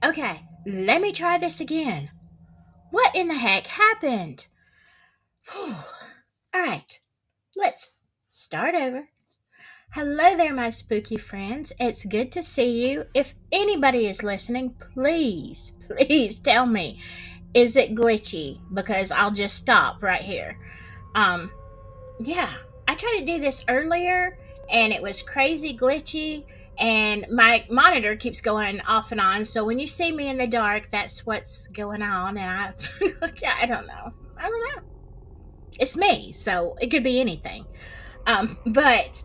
Okay, let me try this again. What in the heck happened? Whew. All right, let's start over. Hello there, my spooky friends. It's good to see you. If anybody is listening, please tell me, is it glitchy? Because I'll just stop right here. Um, yeah, I tried to do this earlier and it was crazy glitchy, and my monitor keeps going off and on. So when you see me in the dark, that's what's going on. And I don't know. I don't know. It's me, so it could be anything. But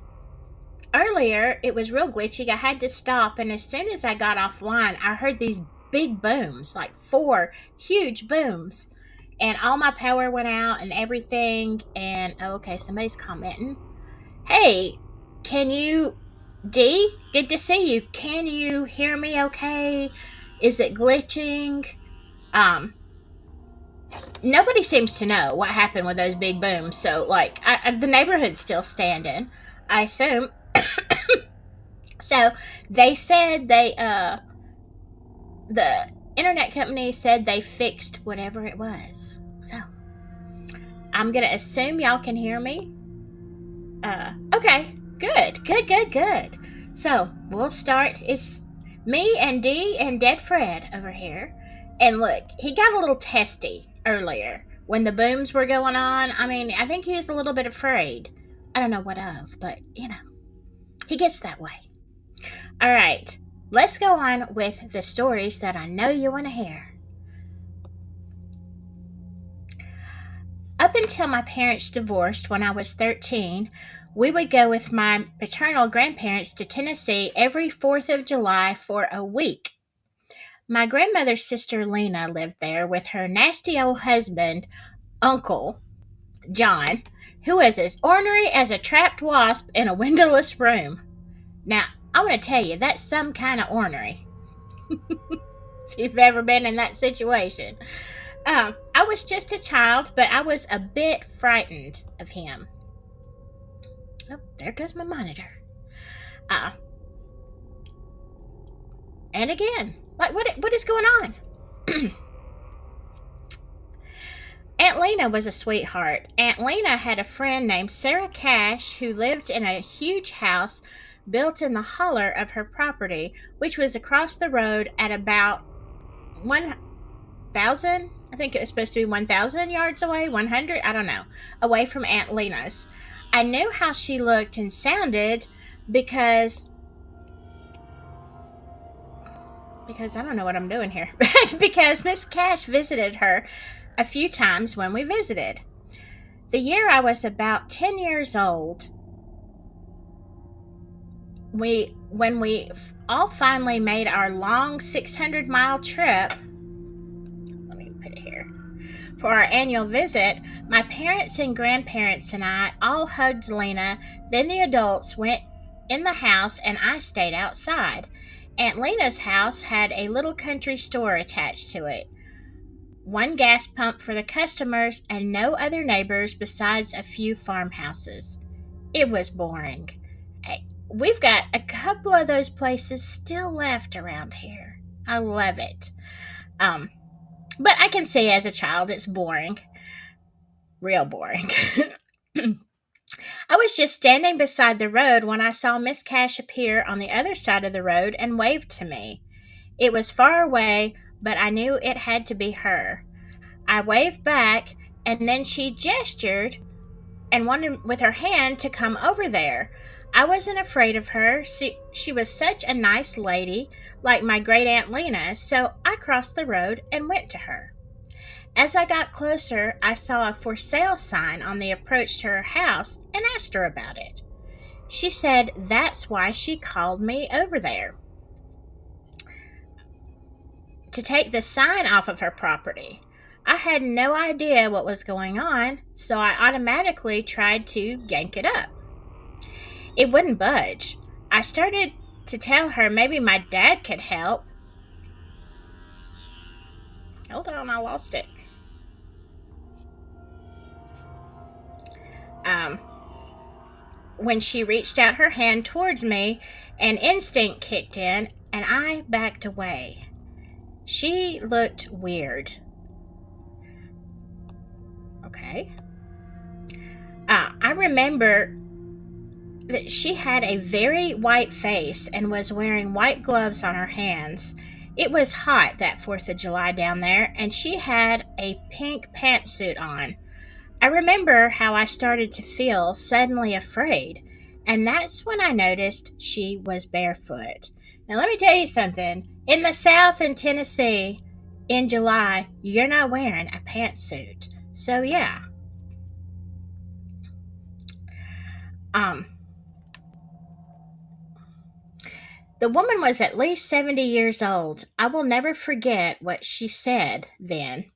earlier it was real glitchy. I had to stop, and as soon as I got offline, I heard these big booms, like four huge booms, and all my power went out and everything. And oh, okay, somebody's commenting. Hey, can you, D? Good to see you. Can you hear me okay? Is it glitching? Um, Nobody seems to know what happened with those big booms. So, like, the neighborhood's still standing, I assume. So they said the internet company said they fixed whatever it was. So I'm gonna assume y'all can hear me. Okay, good. So we'll start. It's me and D and Dead Fred over here. And look, he got a little testy earlier when the booms were going on. I mean, I think he was a little bit afraid. I don't know what of, but he gets that way. All right, let's go on with the stories that I know you want to hear. Up until my parents divorced when I was 13, we would go with my paternal grandparents to Tennessee every 4th of July for a week. My grandmother's sister Lena lived there with her nasty old husband, Uncle John, who was as ornery as a trapped wasp in a windowless room. Now, I want to tell you, that's some kind of ornery. If you've ever been in that situation. I was just a child, but I was a bit frightened of him. Oh, there goes my monitor. And again, like what is going on? Aunt Lena was a sweetheart. Aunt Lena had a friend named Sarah Cash who lived in a huge house built in the holler of her property, which was across the road at about 1,000. I think it was supposed to be 1,000 yards away, 100, I don't know, away from Aunt Lena's. I knew how she looked and sounded because I don't know what I'm doing here. Because Miss Cash visited her a few times when we visited. The year I was about 10 years old, when we all finally made our long 600-mile trip, let me put it here, for our annual visit, my parents and grandparents and I all hugged Lena. Then the adults went in the house and I stayed outside. Aunt Lena's house had a little country store attached to it. One gas pump for the customers and no other neighbors besides a few farmhouses. It was boring. We've got a couple of those places still left around here. I love it. But I can say as a child it's boring. Real boring. I was just standing beside the road when I saw Miss Cash appear on the other side of the road and waved to me. It was far away, but I knew it had to be her. I waved back, and then she gestured and wanted with her hand to come over there. I wasn't afraid of her. She was such a nice lady, like my great Aunt Lena, so I crossed the road and went to her. As I got closer, I saw a for sale sign on the approach to her house and asked her about it. She said that's why she called me over there, to take the sign off of her property. I had no idea what was going on, so I automatically tried to yank it up. It wouldn't budge. I started to tell her maybe my dad could help. Hold on, I lost it. When she reached out her hand towards me, an instinct kicked in and I backed away. She looked weird. Okay. I remember that she had a very white face and was wearing white gloves on her hands. It was hot that 4th of July down there, and she had a pink pantsuit on. I remember how I started to feel suddenly afraid, and that's when I noticed she was barefoot. Now, let me tell you something. In the South in Tennessee, in July, you're not wearing a pantsuit. So, yeah. The woman was at least 70 years old. I will never forget what she said then.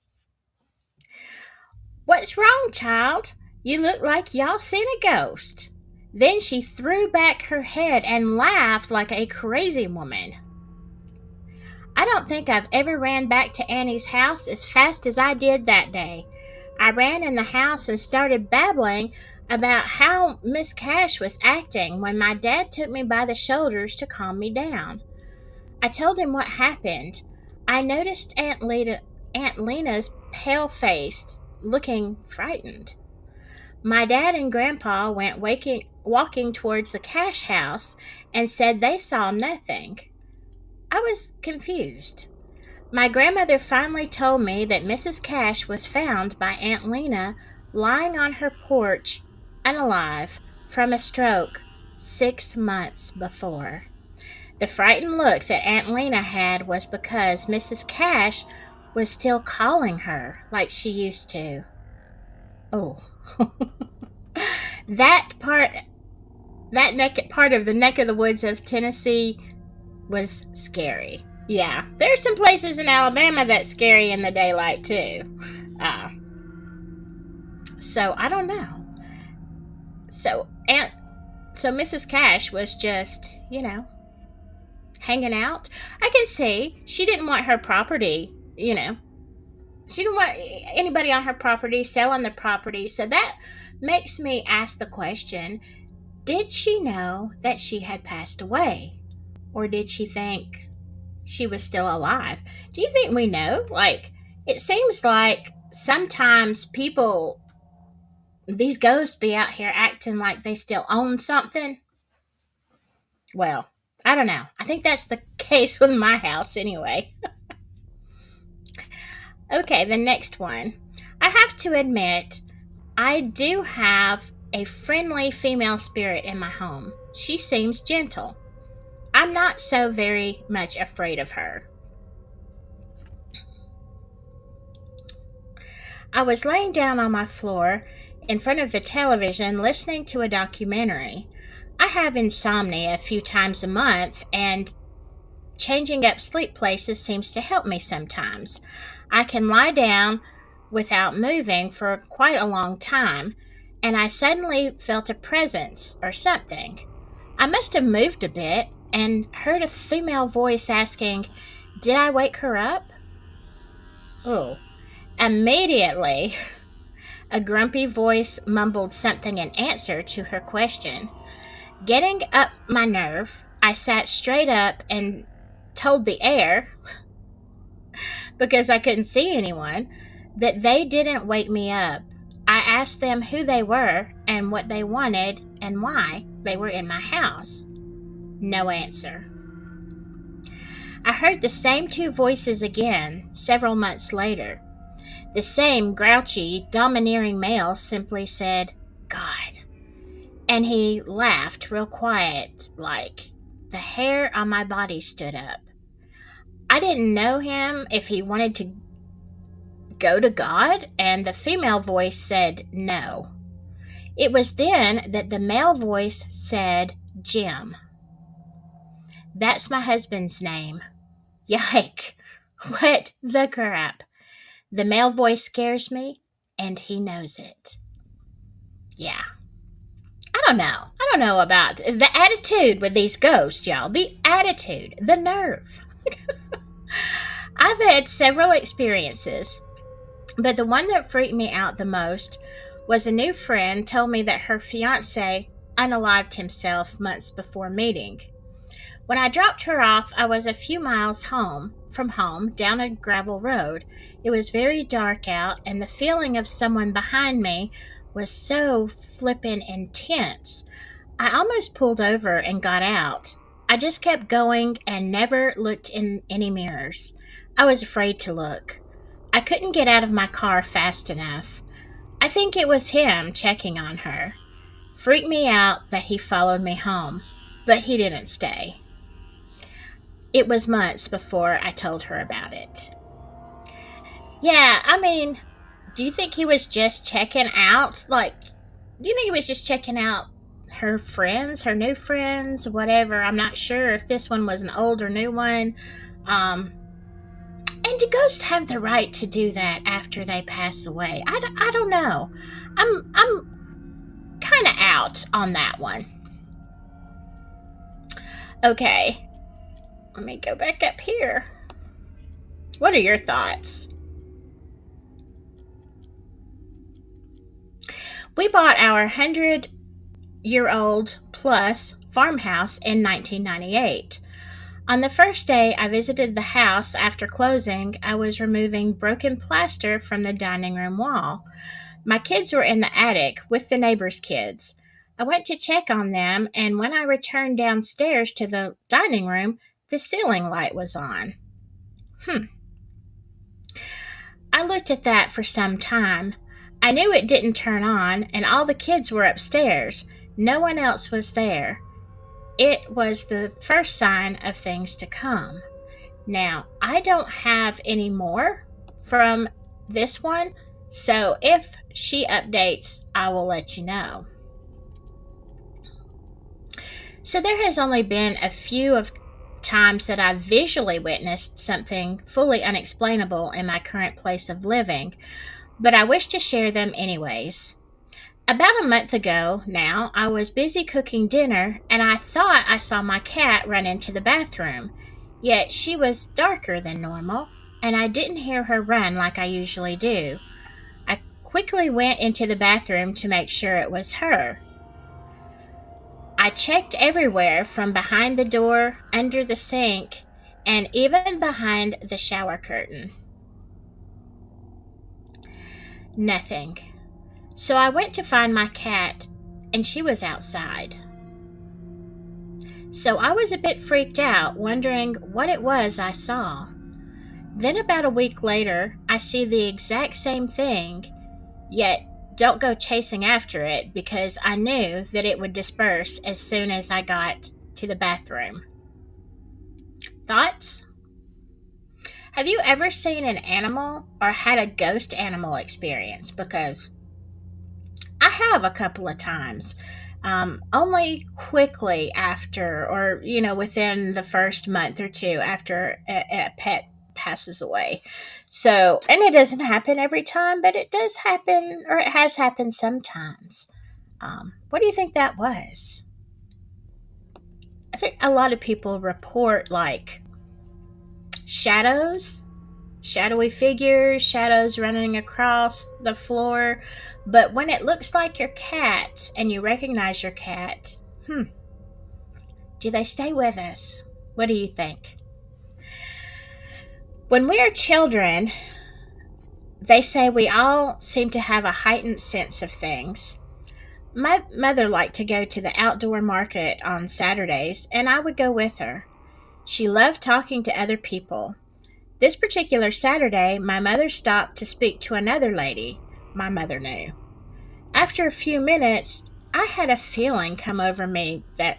"What's wrong, child? You look like y'all seen a ghost." Then she threw back her head and laughed like a crazy woman. I don't think I've ever ran back to Annie's house as fast as I did that day. I ran in the house and started babbling about how Miss Cash was acting when my dad took me by the shoulders to calm me down. I told him what happened. I noticed Aunt Lena's pale face, looking frightened. My dad and Grandpa went walking towards the Cash house and said they saw nothing. I was confused. My grandmother finally told me that Mrs. Cash was found by Aunt Lena lying on her porch, unalive, from a stroke 6 months before. The frightened look that Aunt Lena had was because Mrs. Cash was still calling her like she used to. Oh. That part of the neck of the woods of Tennessee was scary. Yeah, there's some places in Alabama that's scary in the daylight too. So I don't know. So Mrs. Cash was just, hanging out. I can see she didn't want her property, she didn't want anybody on her property selling the property. So that makes me ask the question, did she know that she had passed away? Or did she think she was still alive? Do you think we know? It seems like sometimes these ghosts be out here acting like they still own something. Well, I don't know. I think that's the case with my house anyway. Okay, the next one. I have to admit, I do have a friendly female spirit in my home. She seems gentle. I'm not so very much afraid of her. I was laying down on my floor in front of the television listening to a documentary. I have insomnia a few times a month, and changing up sleep places seems to help me sometimes. I can lie down without moving for quite a long time, and I suddenly felt a presence or something. I must have moved a bit and heard a female voice asking, "Did I wake her up?" Oh. Immediately, a grumpy voice mumbled something in answer to her question. Getting up my nerve, I sat straight up and told the air, because I couldn't see anyone, that they didn't wake me up. I asked them who they were and what they wanted and why they were in my house. No answer. I heard the same two voices again several months later. The same grouchy, domineering male simply said, "God." And he laughed real quiet, like the hair on my body stood up. I didn't know him if he wanted to go to God, and the female voice said no. It was then that the male voice said, "Jim." That's my husband's name. Yike! What the crap? The male voice scares me, and he knows it. Yeah. I don't know. I don't know about the attitude with these ghosts, y'all. The attitude, the nerve. I've had several experiences, but the one that freaked me out the most was a new friend told me that her fiancé unalived himself months before meeting. When I dropped her off, I was a few miles from home down a gravel road. It was very dark out, and the feeling of someone behind me was so flippin' intense. I almost pulled over and got out. I just kept going and never looked in any mirrors. I was afraid to look. I couldn't get out of my car fast enough. I think it was him checking on her. Freaked me out that he followed me home, but he didn't stay. It was months before I told her about it. Yeah, I mean, do you think he was just checking out? Do you think he was just checking out her friends, her new friends, whatever? I'm not sure if this one was an old or new one. And do ghosts have the right to do that after they pass away? I don't know. I'm kind of out on that one. Okay, let me go back up here. What are your thoughts? We bought our 100-year-old plus farmhouse in 1998. On the first day I visited the house after closing, I was removing broken plaster from the dining room wall. My kids were in the attic with the neighbor's kids. I went to check on them, and when I returned downstairs to the dining room, the ceiling light was on. I looked at that for some time. I knew it didn't turn on, and all the kids were upstairs. No one else was there. It was the first sign of things to come. Now, I don't have any more from this one, so if she updates, I will let you know. So there has only been a few of times that I've visually witnessed something fully unexplainable in my current place of living, but I wish to share them anyways. About a month ago now, I was busy cooking dinner and I thought I saw my cat run into the bathroom. Yet she was darker than normal, and I didn't hear her run like I usually do. I quickly went into the bathroom to make sure it was her. I checked everywhere from behind the door, under the sink, and even behind the shower curtain. Nothing. So I went to find my cat, and she was outside. So I was a bit freaked out, wondering what it was I saw. Then about a week later, I see the exact same thing, yet don't go chasing after it because I knew that it would disperse as soon as I got to the bathroom. Thoughts? Have you ever seen an animal or had a ghost animal experience? Because I have a couple of times. Only quickly after, or within the first month or two after a pet passes away. So, and it doesn't happen every time, but it does happen, or it has happened sometimes. What do you think that was? I think a lot of people report like shadows, shadowy figures, shadows running across the floor. But when it looks like your cat and you recognize your cat, do they stay with us? What do you think? When we are children, they say we all seem to have a heightened sense of things. My mother liked to go to the outdoor market on Saturdays, and I would go with her. She loved talking to other people. This particular Saturday, my mother stopped to speak to another lady my mother knew. After a few minutes, I had a feeling come over me that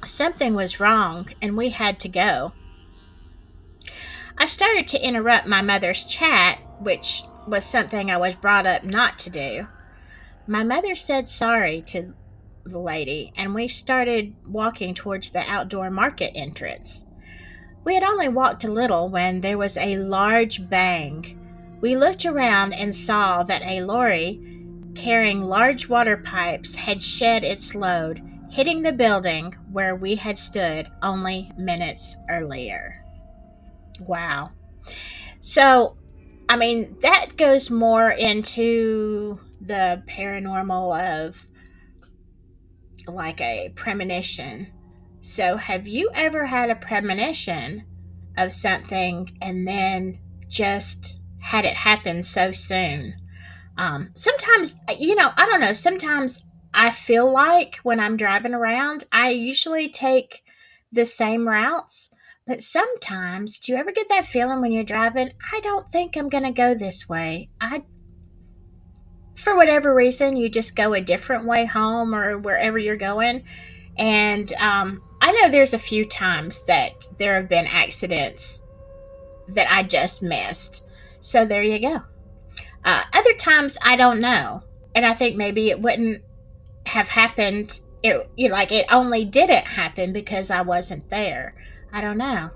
something was wrong and we had to go. I started to interrupt my mother's chat, which was something I was brought up not to do. My mother said sorry to the lady, and we started walking towards the outdoor market entrance. We had only walked a little when there was a large bang. We looked around and saw that a lorry carrying large water pipes had shed its load, hitting the building where we had stood only minutes earlier. Wow. So, I mean, that goes more into the paranormal of like a premonition. So, have you ever had a premonition of something and then just had it happen so soon? Sometimes, I don't know, sometimes I feel like when I'm driving around, I usually take the same routes. But sometimes, do you ever get that feeling when you're driving? I don't think I'm going to go this way. For whatever reason, you just go a different way home or wherever you're going. And I know there's a few times that there have been accidents that I just missed. So there you go. Other times, I don't know. And I think maybe it wouldn't have happened. Like it only didn't happen because I wasn't there. I don't know.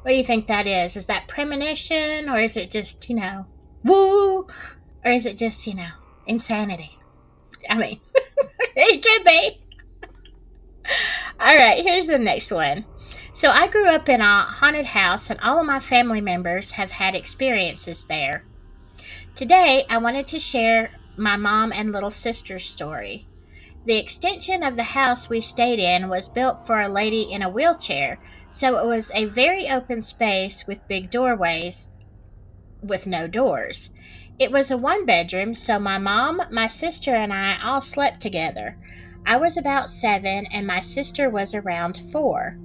What do you think that is? Is that premonition, or is it just woo, or is it just insanity? I mean, it could be. All right, here's the next one. So I grew up in a haunted house, and all of my family members have had experiences there. Today, I wanted to share my mom and little sister's story. The extension of the house we stayed in was built for a lady in a wheelchair, so it was a very open space with big doorways with no doors. It was a one bedroom, so my mom, my sister, and I all slept together. I was about 7 and my sister was around 4.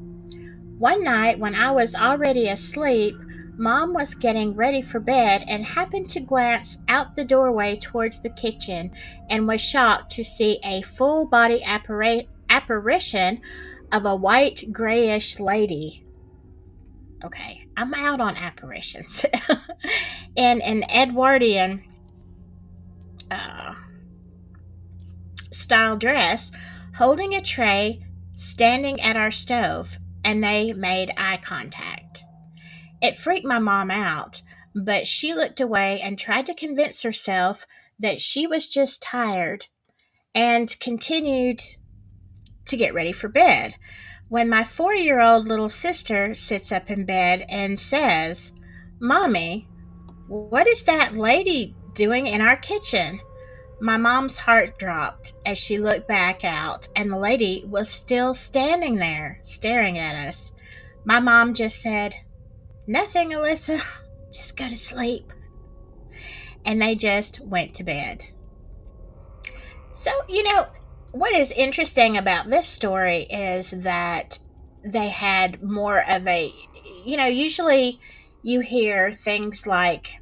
One night, when I was already asleep, Mom was getting ready for bed and happened to glance out the doorway towards the kitchen and was shocked to see a full body apparition of a white grayish lady. Okay, I'm out on apparitions. In an Edwardian uh, style dress, holding a tray, standing at our stove, and they made eye contact. It freaked my mom out, but she looked away and tried to convince herself that she was just tired and continued to get ready for bed. When my 4-year-old little sister sits up in bed and says, "Mommy, what is that lady doing in our kitchen?" My mom's heart dropped as she looked back out, and the lady was still standing there, staring at us. My mom just said, "Nothing, Alyssa. Just go to sleep." And they just went to bed. So, what is interesting about this story is that they had more of a, usually you hear things like,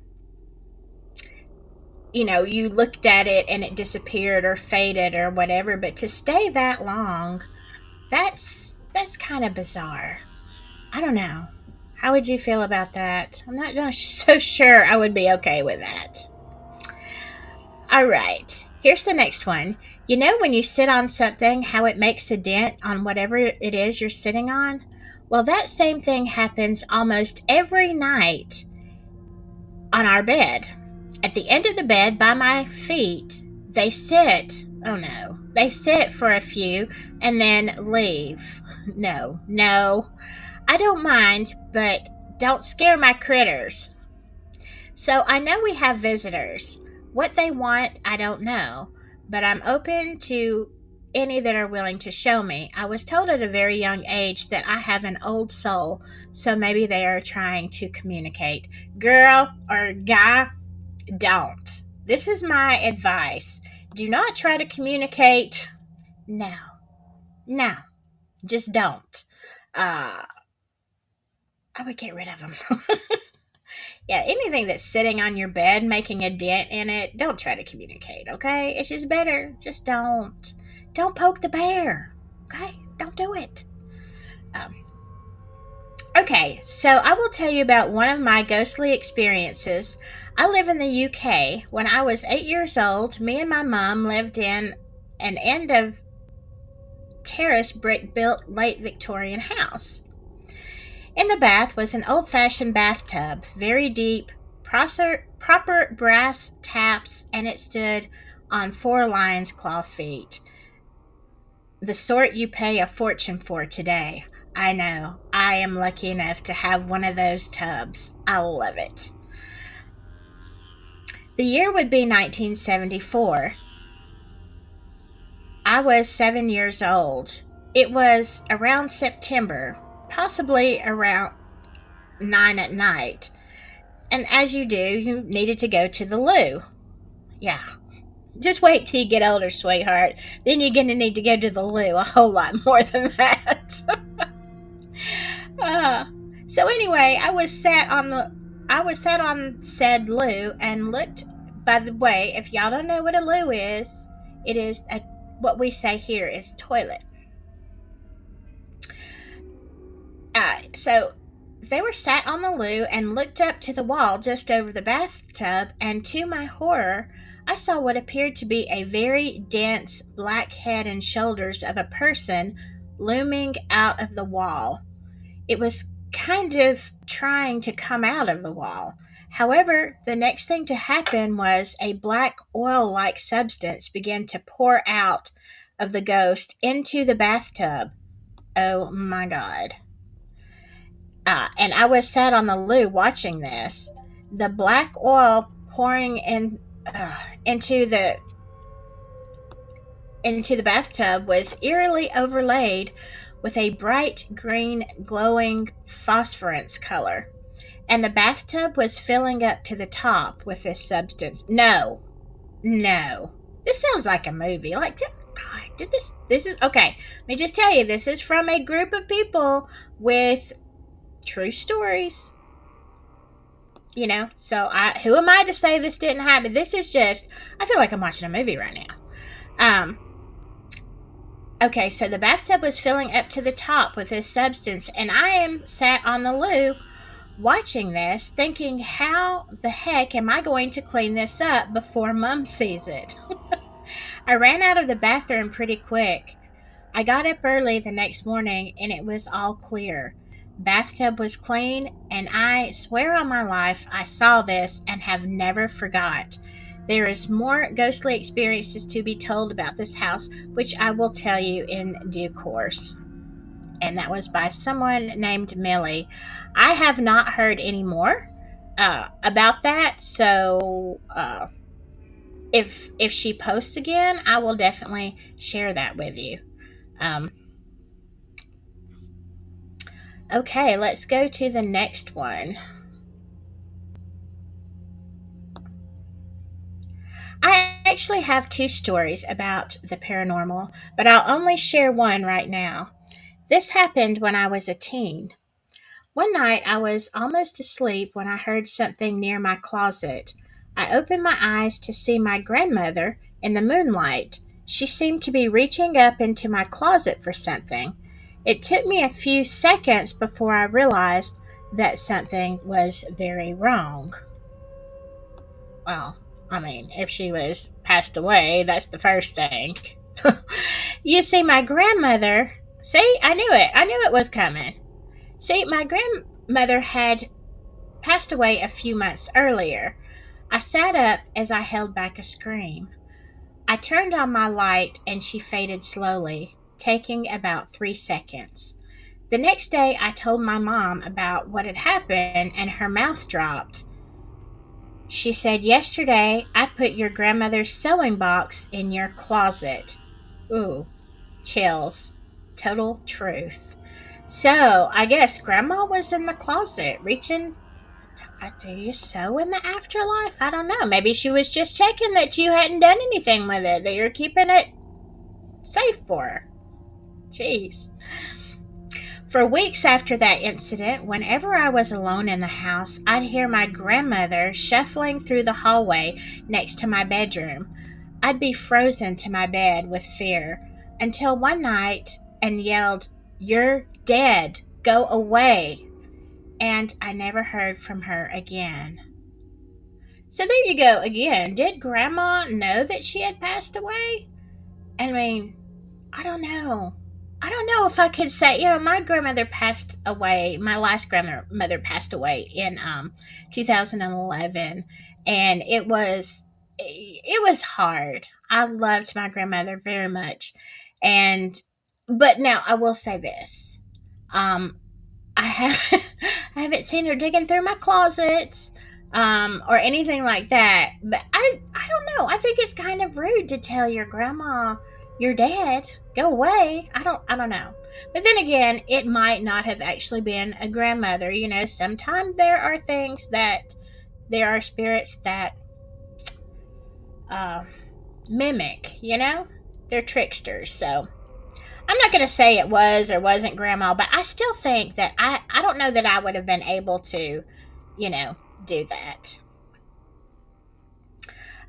you looked at it and it disappeared or faded or whatever, but to stay that long, that's kind of bizarre. I don't know. How would you feel about that? I'm not so sure I would be okay with that. All right, here's the next one. You know when you sit on something, how it makes a dent on whatever it is you're sitting on? Well, that same thing happens almost every night on our bed. At the end of the bed by my feet, they sit. Oh no. They sit for a few and then leave. No. I don't mind, but don't scare my critters. So I know we have visitors. What they want, I don't know, but I'm open to any that are willing to show me. I was told at a very young age that I have an old soul, so maybe they are trying to communicate. Girl or guy, don't. This is my advice. Do not try to communicate. No, just don't. I would get rid of them. Yeah, anything that's sitting on your bed, making a dent in it, don't try to communicate, okay? It's just better. Just don't. Don't poke the bear, okay? Don't do it. Um, okay, so I will tell you about one of my ghostly experiences. I live in the UK. When I was 8 years old, me and my mom lived in an end of terrace brick built late Victorian house. In the bath was an old-fashioned bathtub, very deep, proper brass taps, and it stood on 4 lion's claw feet. The sort you pay a fortune for today. I know. I am lucky enough to have one of those tubs. I love it. The year would be 1974. I was 7 years old. It was around September, possibly around 9 at night. And as you do, you needed to go to the loo. Yeah. Just wait till you get older, sweetheart. Then you're going to need to go to the loo a whole lot more than that. uh, so anyway, I was sat on said loo and looked. By the way, if y'all don't know what a loo is, it is what we say here is toilet. So they were sat on the loo and looked up to the wall just over the bathtub, and to my horror, I saw what appeared to be a very dense black head and shoulders of a person looming out of the wall. It was kind of trying to come out of the wall. However, the next thing to happen was a black oil like substance began to pour out of the ghost into the bathtub. Oh my God. And I was sat on the loo watching this. The black oil pouring into the bathtub was eerily overlaid with a bright green glowing phosphorus color, and the bathtub was filling up to the top with this substance. No, this sounds like a movie. Like, God, did this is okay. Let me just tell you, this is from a group of people with true stories. So who am I to say this didn't happen? This is just, I feel like I'm watching a movie right now. Okay, so the bathtub was filling up to the top with this substance, and I am sat on the loo watching this, thinking, how the heck am I going to clean this up before Mom sees it? I ran out of the bathroom pretty quick. I got up early the next morning, and it was all clear. Bathtub was clean, and I swear on my life I saw this and have never forgot. There is more ghostly experiences to be told about this house, which I will tell you in due course. And that was by someone named Millie. I have not heard any more about that, so if she posts again, I will definitely share that with you. Okay, let's go to the next one. I actually have two stories about the paranormal, but I'll only share one right now. This happened when I was a teen. One night I was almost asleep when I heard something near my closet. I opened my eyes to see my grandmother in the moonlight. She seemed to be reaching up into my closet for something. It took me a few seconds before I realized that something was very wrong. Well, I mean, if she was passed away, that's the first thing. You see, my grandmother. See, I knew it. I knew it was coming. See, my grandmother had passed away a few months earlier. I sat up as I held back a scream. I turned on my light and she faded slowly, taking about 3 seconds. The next day, I told my mom about what had happened, and her mouth dropped. She said, "Yesterday, I put your grandmother's sewing box in your closet." Ooh, chills. Total truth. So, I guess Grandma was in the closet reaching. Do you sew in the afterlife? I don't know. Maybe she was just checking that you hadn't done anything with it, that you're keeping it safe for her. Jeez. For weeks after that incident, whenever I was alone in the house, I'd hear my grandmother shuffling through the hallway next to my bedroom. I'd be frozen to my bed with fear until one night and yelled, "You're dead. Go away." And I never heard from her again. So there you go again. Did Grandma know that she had passed away? I mean, I don't know. I don't know if I could say, my grandmother passed away. My last grandmother passed away in 2011, and it was hard. I loved my grandmother very much, but now I will say this: I have I haven't seen her digging through my closets or anything like that. But I don't know. I think it's kind of rude to tell your grandma You're dead. Go away. I don't know. But then again, it might not have actually been a grandmother. Sometimes there are things that there are spirits that uh, mimic. They're tricksters. So I'm not going to say it was or wasn't grandma, but I still think that I don't know that I would have been able to, you know, do that.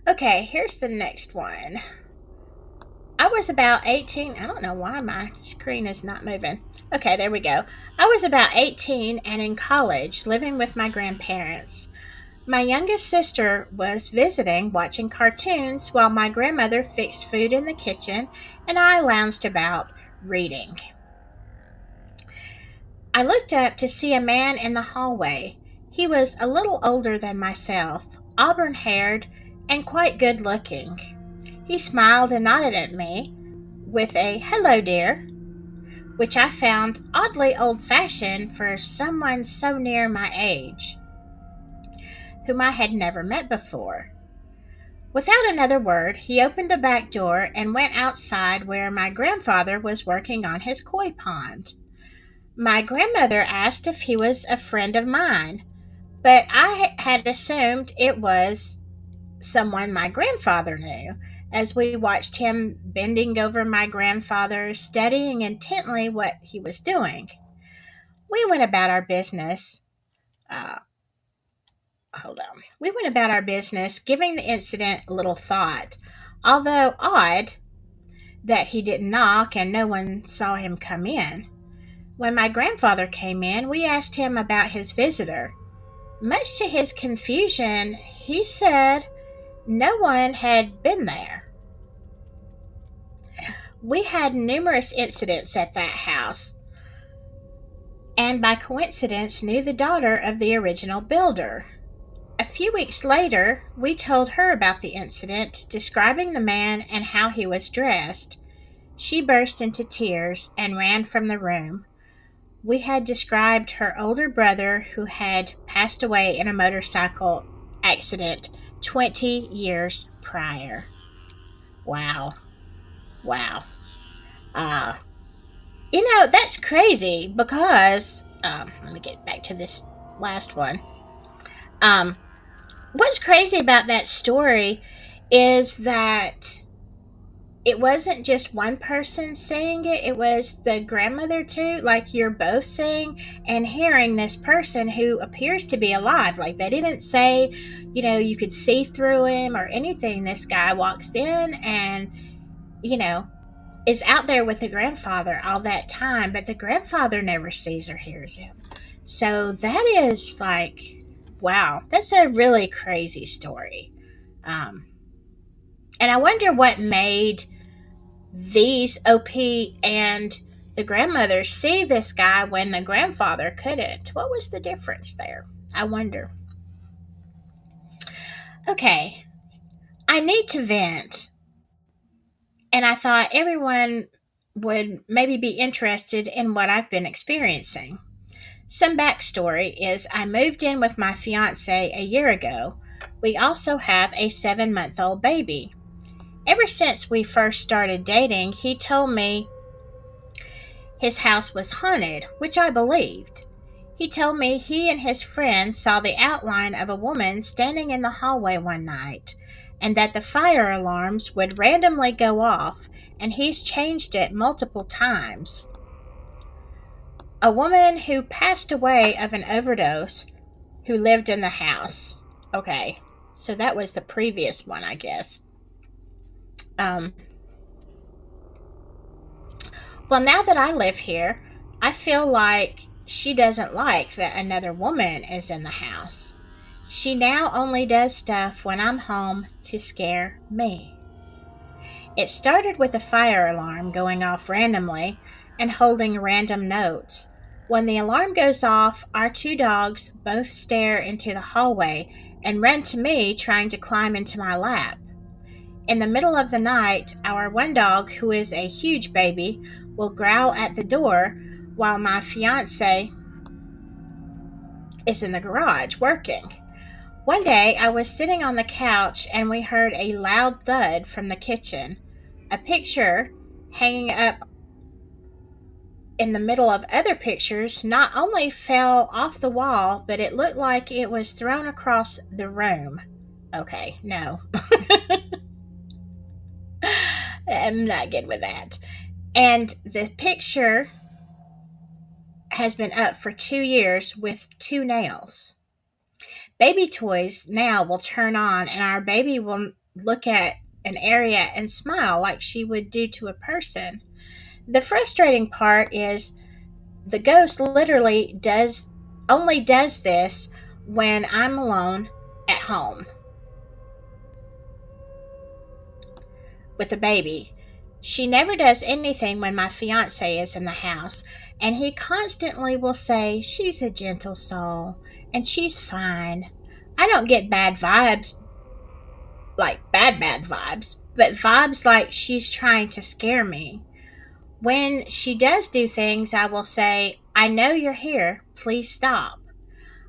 Okay, here's the next one. I was about 18. I don't know why my screen is not moving. Okay, there we go. I was about 18 and in college, living with my grandparents. My youngest sister was visiting, watching cartoons, while my grandmother fixed food in the kitchen and I lounged about reading. I looked up to see a man in the hallway. He was a little older than myself, auburn haired, and quite good looking. He smiled and nodded at me with a "hello, dear," which I found oddly old fashioned for someone so near my age, whom I had never met before. Without another word, he opened the back door and went outside where my grandfather was working on his koi pond. My grandmother asked if he was a friend of mine, but I had assumed it was someone my grandfather knew, as we watched him bending over my grandfather, studying intently what he was doing. We went about our business. Uh, Hold on. We went about our business, giving the incident little thought, although odd that he didn't knock and no one saw him come in. When my grandfather came in, we asked him about his visitor. Much to his confusion, he said no one had been there. We had numerous incidents at that house, and by coincidence knew the daughter of the original builder. A few weeks later, we told her about the incident, describing the man and how he was dressed. She burst into tears and ran from the room. We had described her older brother who had passed away in a motorcycle accident 20 years prior. Wow. Wow. Uh, that's crazy because, let me get back to this last one. Um, what's crazy about that story is that it wasn't just one person saying it, it was the grandmother too. Like, you're both seeing and hearing this person who appears to be alive. Like, they didn't say, you could see through him or anything. This guy walks in and, you know, is out there with the grandfather all that time, but the grandfather never sees or hears him. So that is like, wow, that's a really crazy story. Um, and I wonder what made these OP and the grandmother see this guy when the grandfather couldn't. What was the difference there? I wonder. Okay, I need to vent, and I thought everyone would maybe be interested in what I've been experiencing. Some backstory is I moved in with my fiance a year ago. We also have a 7-month-old baby. Ever since we first started dating, he told me his house was haunted, which I believed. He told me he and his friends saw the outline of a woman standing in the hallway one night, and that the fire alarms would randomly go off, and he's changed it multiple times. A woman who passed away of an overdose who lived in the house. Okay, so that was the previous one, I guess. Um, well, now that I live here, I feel like she doesn't like that another woman is in the house. She now only does stuff when I'm home to scare me. It started with a fire alarm going off randomly and holding random notes. When the alarm goes off, our 2 dogs both stare into the hallway and run to me, trying to climb into my lap. In the middle of the night, our one dog, who is a huge baby, will growl at the door while my fiance is in the garage working. One day, I was sitting on the couch and we heard a loud thud from the kitchen. a picture hanging up in the middle of other pictures not only fell off the wall, but it looked like it was thrown across the room. Okay, no. I'm not good with that. And the picture has been up for 2 years with 2 nails. Baby toys now will turn on, and our baby will look at an area and smile like she would do to a person. The frustrating part is the ghost literally does this when I'm alone at home with a baby. She never does anything when my fiance is in the house, and he constantly will say she's a gentle soul and she's fine. I don't get bad vibes, like bad vibes, but vibes like she's trying to scare me. When she does do things, I will say, I know you're here, please stop.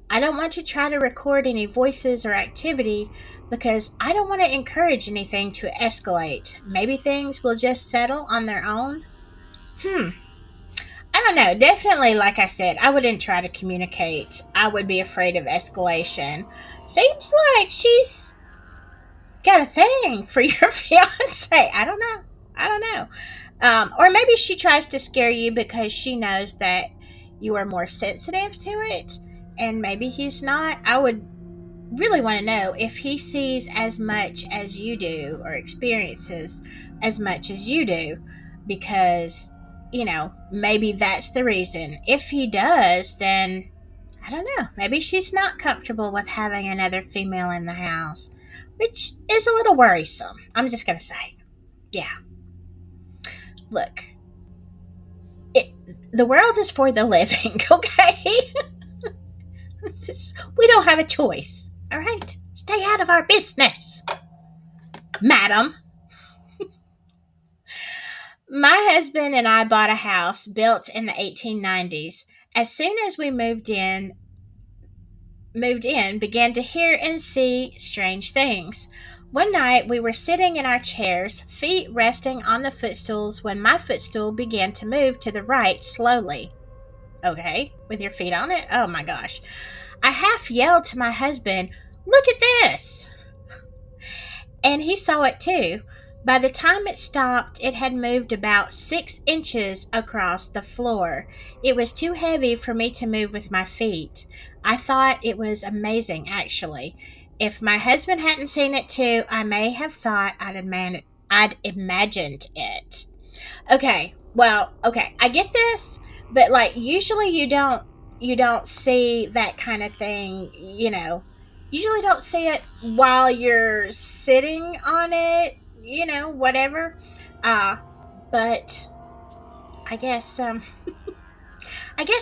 I don't want to try to record any voices or activity because I don't want to encourage anything to escalate. Maybe things will just settle on their own. Hmm. I don't know. Definitely, like I said, I wouldn't try to communicate. I would be afraid of escalation. Seems like she's got a thing for your fiance. I don't know. I don't know. Or maybe she tries to scare you because she knows that you are more sensitive to it, and maybe he's not. I would really want to know if he sees as much as you do or experiences as much as you do, because, maybe that's the reason. If he does, then I don't know. Maybe she's not comfortable with having another female in the house, which is a little worrisome. I'm just going to say, yeah. Look, it, the world is for the living, okay? We don't have a choice, all right? Stay out of our business, madam. My husband and I bought a house built in the 1890s. As soon as we moved in, began to hear and see strange things. One night we were sitting in our chairs, feet resting on the footstools, when my footstool began to move to the right slowly. Okay, with your feet on it? Oh my gosh. I half yelled to my husband, "Look at this!" And he saw it too. By the time it stopped, it had moved about 6 inches across the floor. It was too heavy for me to move with my feet. I thought it was amazing, actually. If my husband hadn't seen it too, I may have thought I'd imagined it. Okay, well, okay, I get this, but like usually you don't see that kind of thing, usually don't see it while you're sitting on it, whatever. Uh but I guess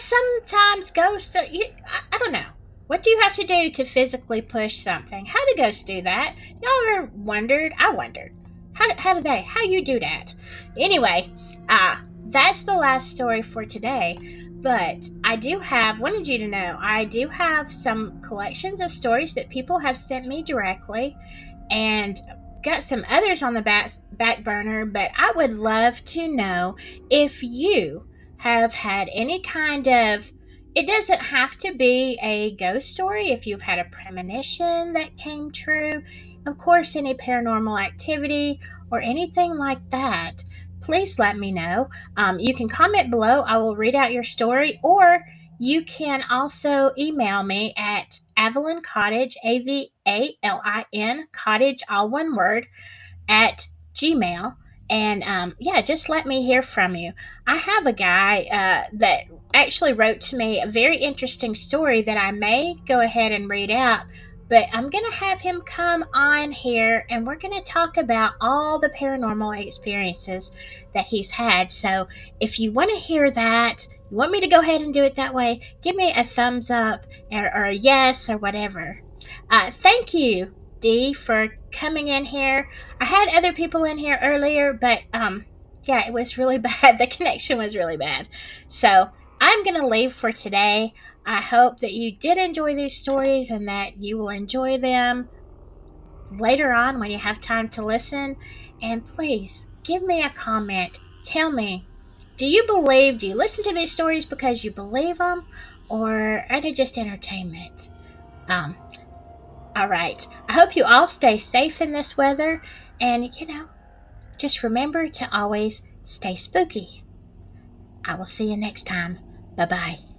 sometimes ghosts I don't know. What do you have to do to physically push something? How do ghosts do that? Y'all ever wondered? I wondered. How you do that? Anyway, that's the last story for today. But wanted you to know, I do have some collections of stories that people have sent me directly, and got some others on the back burner. But I would love to know if you have had any kind of, it doesn't have to be a ghost story, if you've had a premonition that came true, of course, any paranormal activity or anything like that. Please let me know. You can comment below. I will read out your story, or you can also email me at Avalon Cottage, Avalin Cottage, all one word, at Gmail. And yeah, just let me hear from you. I have a guy that actually wrote to me a very interesting story that I may go ahead and read out, but I'm going to have him come on here and we're going to talk about all the paranormal experiences that he's had. So if you want to hear that, you want me to go ahead and do it that way, give me a thumbs up or a yes or whatever. Thank you, Dee, for coming in here. I had other people in here earlier, but yeah, it was really bad. The connection was really bad. So I'm going to leave for today. I hope that you did enjoy these stories and that you will enjoy them later on when you have time to listen. And please give me a comment. Tell me, do you listen to these stories because you believe them, or are they just entertainment? Um, all right. I hope you all stay safe in this weather, and just remember to always stay spooky. I will see you next time. Bye bye.